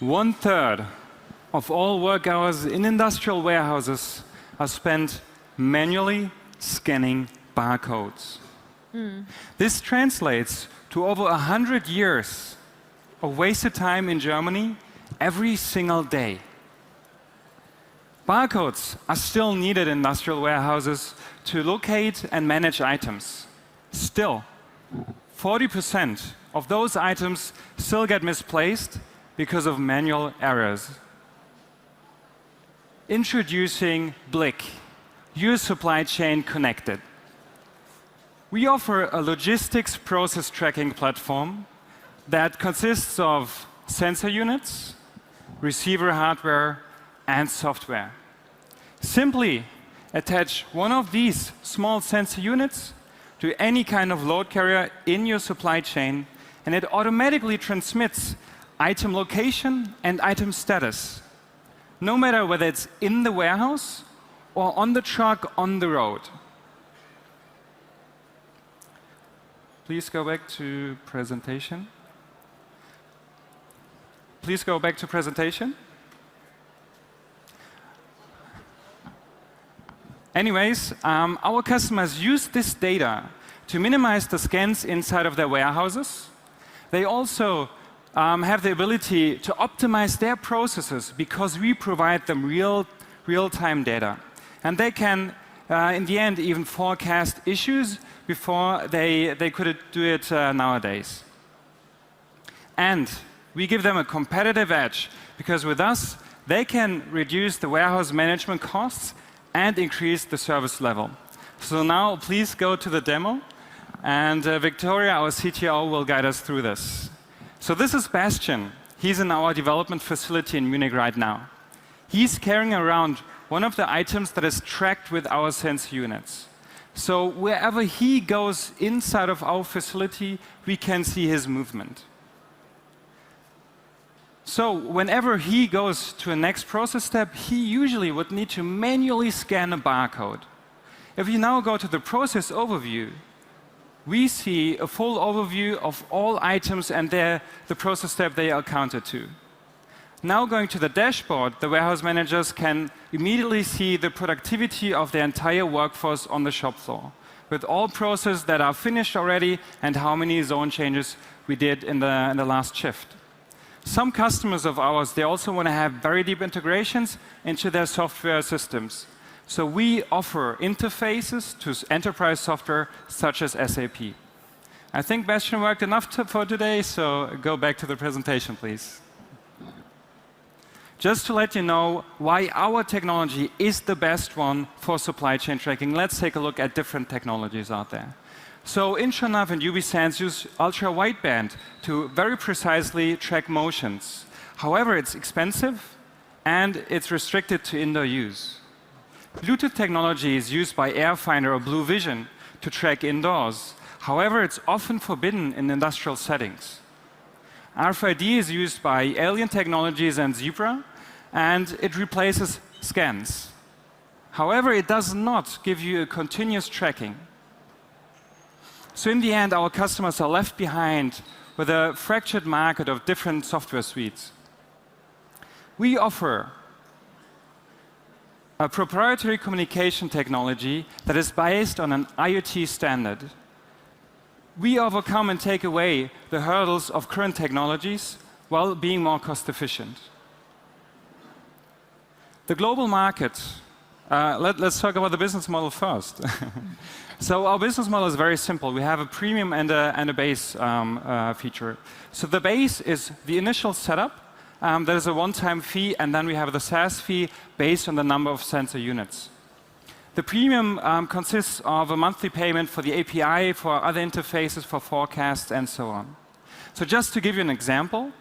1/3 of all work hours in industrial warehouses are spent manually scanning barcodes. This translates to over 100 years of wasted time in Germany every single day. Barcodes are still needed in industrial warehouses to locate and manage items. Still, 40% of those items still get misplaced because of manual errors. Introducing Blik, your supply chain connected. We offer a logistics process tracking platform that consists of sensor units, receiver hardware, and software. Simply attach one of these small sensor units to any kind of load carrier in your supply chain, and it automatically transmits item location and item status, no matter whether it's in the warehouse or on the truck on the road. Please go back to presentation. Please go back to presentation. Anyways, our customers use this data to minimize the scans inside of their warehouses. They also have the ability to optimize their processes because we provide them real-time data. And they can, in the end, even forecast issues before they could do it nowadays. And we give them a competitive edge because with us, they can reduce the warehouse management costs and increase the service level. So now, please go to the demo, and Victoria, our CTO, will guide us through this. So this is Bastian. He's in our development facility in Munich right now. He's carrying around one of the items that is tracked with our sensor units. So wherever he goes inside of our facility, we can see his movement. So whenever he goes to a next process step, he usually would need to manually scan a barcode. If you now go to the process overview, we see a full overview of all items and the process step they are accounted to. Now going to the dashboard, the warehouse managers can immediately see the productivity of the entire workforce on the shop floor, with all processes that are finished already and how many zone changes we did in the last shift. Some customers of ours, they also want to have very deep integrations into their software systems. So we offer interfaces to enterprise software such as SAP. I think Bastian worked enough for today, so go back to the presentation, please. Just to let you know why our technology is the best one for supply chain tracking, let's take a look at different technologies out there. So Intronav and UBSense use ultra-wideband to very precisely track motions. However, it's expensive and it's restricted to indoor use. Bluetooth technology is used by Airfinder or Blue Vision to track indoors. However, it's often forbidden in industrial settings. RFID is used by Alien Technologies and Zebra, and it replaces scans. However, it does not give you a continuous tracking. So in the end, our customers are left behind with a fractured market of different software suites. We offer a proprietary communication technology that is based on an IoT standard. We overcome and take away the hurdles of current technologies while being more cost efficient. The global market, let's talk about the business model first. So our business model is very simple. We have a premium and a base feature. So the base is the initial setup. That is a one-time fee, and then we have the SaaS fee based on the number of sensor units. The premium consists of a monthly payment for the API, for other interfaces, for forecasts, and so on. So just to give you an example,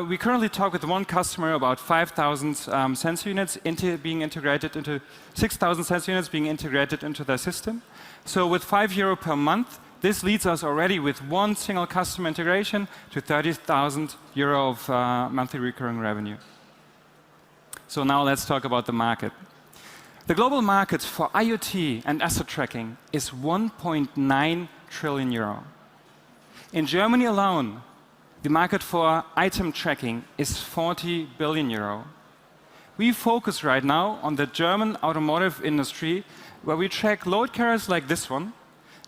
we currently talk with one customer about 5,000 sensor units being integrated into 6,000 sensor units being integrated into their system. So with €5 per month, this leads us already with one single customer integration to €30,000 of monthly recurring revenue. So now let's talk about the market. The global market for IoT and asset tracking is €1.9 trillion. In Germany alone, the market for item tracking is 40 billion euro. We focus right now on the German automotive industry, where we track load carriers like this one,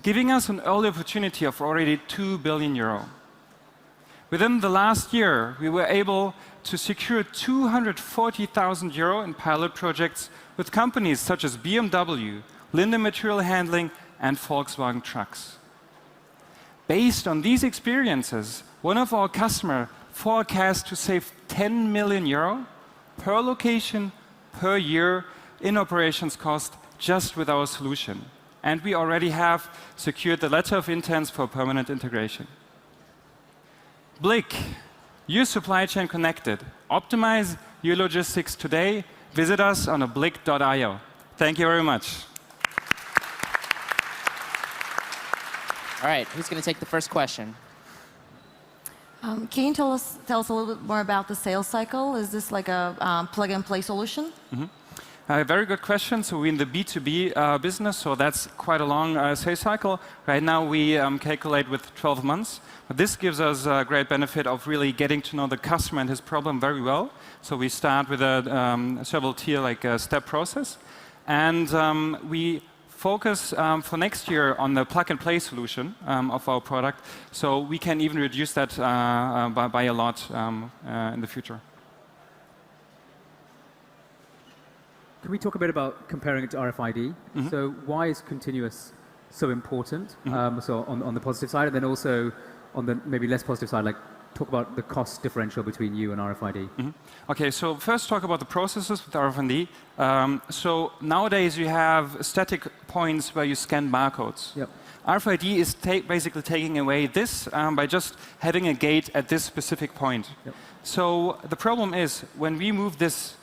giving us an early opportunity of already 2 billion euro. Within the last year, we were able to secure 240,000 euro in pilot projects with companies such as BMW, Linde Material Handling, and Volkswagen Trucks. Based on these experiences, one of our customers forecasts to save 10 million euro per location per year in operations cost just with our solution. And we already have secured the letter of intent for permanent integration. Blik, your supply chain connected. Optimize your logistics today. Visit us on blik.io. Thank you very much. All right, who's going to take the first question? Can you tell us a little bit more about the sales cycle? Is this like a plug-and-play solution? Very good question. So we're in the B2B business, so that's quite a long sales cycle. Right now we calculate with 12 months. But this gives us a great benefit of really getting to know the customer and his problem very well. So we start with a several tier, like a step process. And we focus for next year on the plug-and-play solution of our product. So we can even reduce that by a lot in the future. Can we talk a bit about comparing it to RFID? So why is continuous so important? So on the positive side, and then also on the maybe less positive side, like talk about the cost differential between you and RFID. Okay, so first talk about the processes with RFID. So nowadays you have static points where you scan barcodes. Yep. RFID is basically taking away this by just having a gate at this specific point. Yep. So the problem is when we move this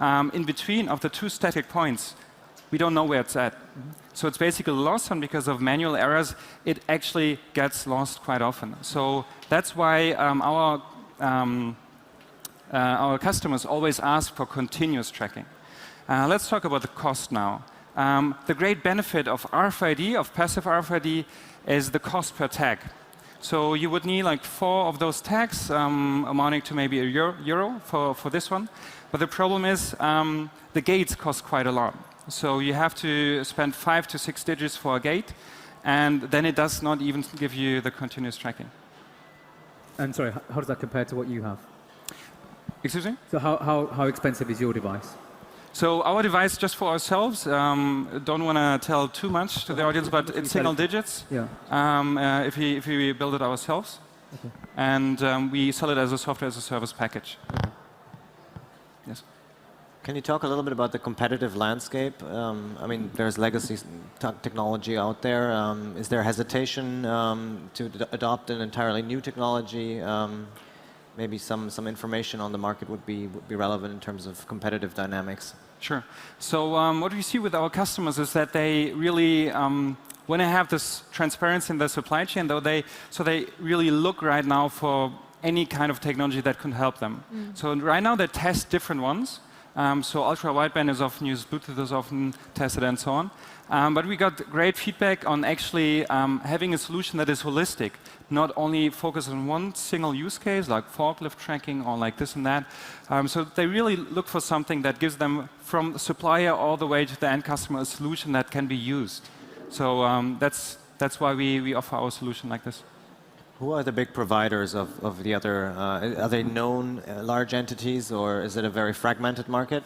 in between of the two static points, we don't know where it's at. So it's basically lost, and because of manual errors, it actually gets lost quite often. So that's why our customers always ask for continuous tracking. Let's talk about the cost now. The great benefit of RFID, of passive RFID, is the cost per tag. So you would need like 4 of those tags, amounting to maybe €1 for this one. But the problem is the gates cost quite a lot. So you have to spend 5 to 6 digits for a gate, and then it does not even give you the continuous tracking. And sorry, how does that compare to what you have? Excuse me? So how expensive is your device? So our device, just for ourselves, don't want to tell too much to the audience, but it's single digits. Yeah. If we build it ourselves, Okay. and we sell it as a software as a service package. Okay. Yes. Can you talk a little bit about the competitive landscape? I mean, there's legacy technology out there. Is there hesitation to adopt an entirely new technology? Maybe some information on the market would be relevant in terms of competitive dynamics. Sure. So what we see with our customers is that they really want to have this transparency in their supply chain, so they really look right now for any kind of technology that can help them. So right now they test different ones. So ultra-wideband is often used, Bluetooth is often tested, and so on. But we got great feedback on actually having a solution that is holistic, not only focused on one single use case, like forklift tracking or like this and that. So they really look for something that gives them, from supplier all the way to the end customer, a solution that can be used. So that's why we offer our solution like this. Who are the big providers of the other? Are they known large entities, or is it a very fragmented market?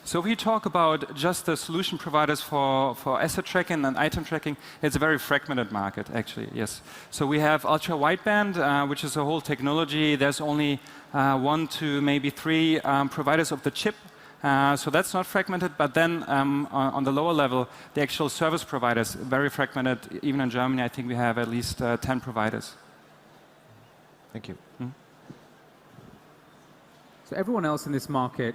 So if we talk about just the solution providers for asset tracking and item tracking, it's a very fragmented market, actually, yes. So we have ultra-wideband, which is a whole technology. There's only 1 to maybe 3 providers of the chip. So that's not fragmented, but then on the lower level, the actual service providers, very fragmented. Even in Germany, I think we have at least 10 providers. Thank you. So everyone else in this market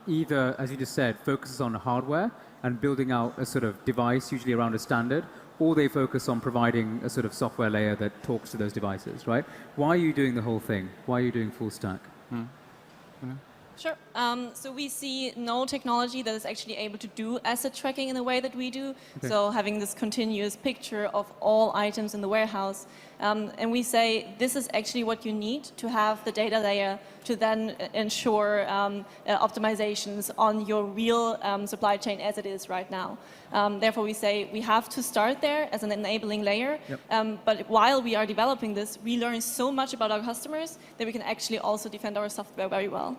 either, as you just said, focuses on hardware and building out a sort of device, usually around a standard, or they focus on providing a sort of software layer that talks to those devices, right? Why are you doing the whole thing? Why are you doing full stack? Sure. So we see no technology that is actually able to do asset tracking in the way that we do. Okay. So having this continuous picture of all items in the warehouse. And we say this is actually what you need to have the data layer to then ensure optimizations on your real supply chain as it is right now. Therefore, we say we have to start there as an enabling layer. Yep. But while we are developing this, we learn so much about our customers that we can actually also defend our software very well.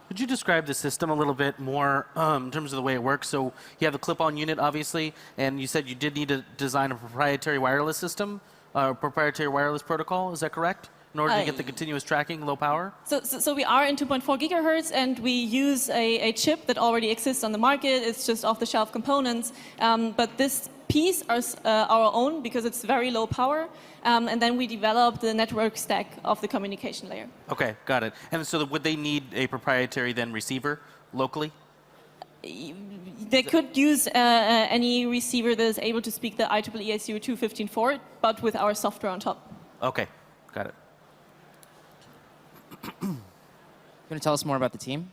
Could you describe the system a little bit more in terms of the way it works? So you have a clip-on unit, obviously, and you said you did need to design a proprietary wireless system, proprietary wireless protocol. Is that correct? In order to get the continuous tracking, low power? So we are in 2.4 gigahertz, and we use a chip that already exists on the market. It's just off-the-shelf components. But this piece is our own because it's very low power. And then we develop the network stack of the communication layer. Okay, got it. And so would they need a proprietary then receiver locally? They could use any receiver that is able to speak the IEEE 802.15.4, but with our software on top. Okay, got it. You want to tell us more about the team?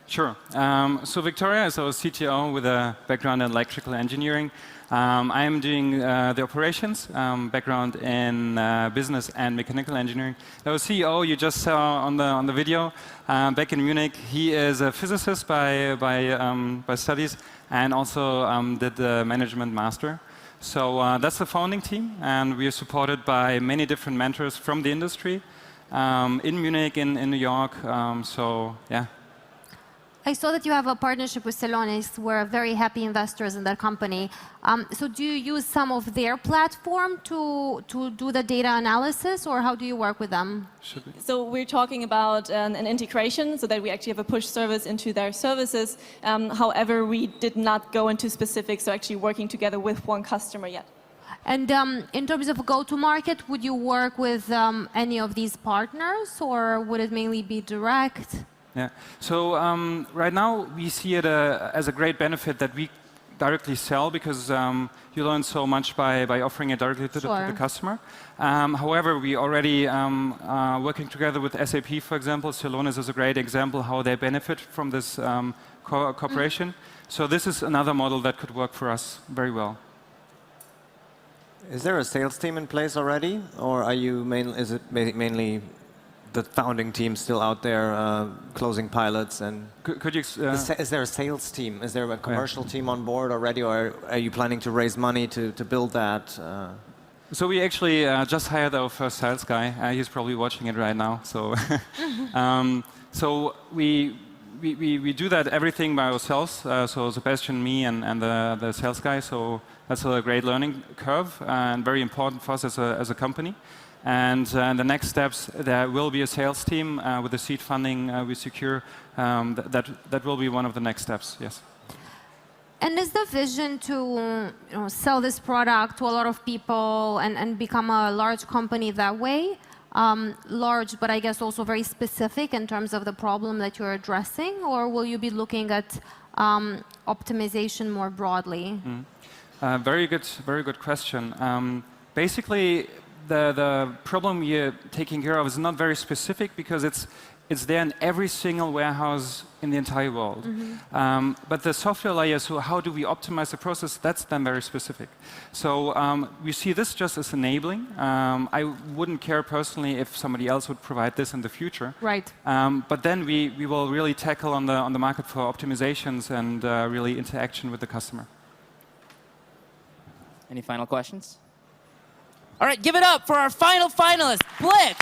Sure. So Victoria is our CTO with a background in electrical engineering. I am doing the operations, background in business and mechanical engineering. Our CEO you just saw on the video back in Munich. He is a physicist by studies and also did the management master. So that's the founding team, and we are supported by many different mentors from the industry in Munich, in New York. So yeah. I saw that you have a partnership with Celonis. We're very happy investors in that company. So do you use some of their platform to do the data analysis, or how do you work with them? So we're talking about an integration so that we actually have a push service into their services. However, we did not go into specifics, so actually working together with one customer yet. And in terms of go-to-market, would you work with any of these partners, or would it mainly be direct? Yeah. So right now we see it as a great benefit that we directly sell because you learn so much by offering it directly to the customer. However, we already working together with SAP, for example. Celonis is a great example how they benefit from this cooperation. So this is another model that could work for us very well. Is there a sales team in place already, or are you is it mainly the founding team still out there closing pilots? And could you? Is there a sales team? Is there a commercial team on board already, or are you planning to raise money to build that? So we actually just hired our first sales guy. He's probably watching it right now. So, so we do that everything by ourselves. So Sebastian, me, and the sales guy. So that's a great learning curve and very important for us as a company. And the next steps, there will be a sales team with the seed funding we secure. That will be one of the next steps, yes. And is the vision to sell this product to a lot of people and become a large company that way? Large, but I guess also very specific in terms of the problem that you're addressing? Or will you be looking at optimization more broadly? Very good question. Basically, the problem you're taking care of is not very specific because it's there in every single warehouse in the entire world. But the software layer, so how do we optimize the process, that's then very specific. So we see this just as enabling. I wouldn't care personally if somebody else would provide this in the future. Right. But then we will really tackle on the market for optimizations and really interaction with the customer. Any final questions? All right, give it up for our final finalist, Blik.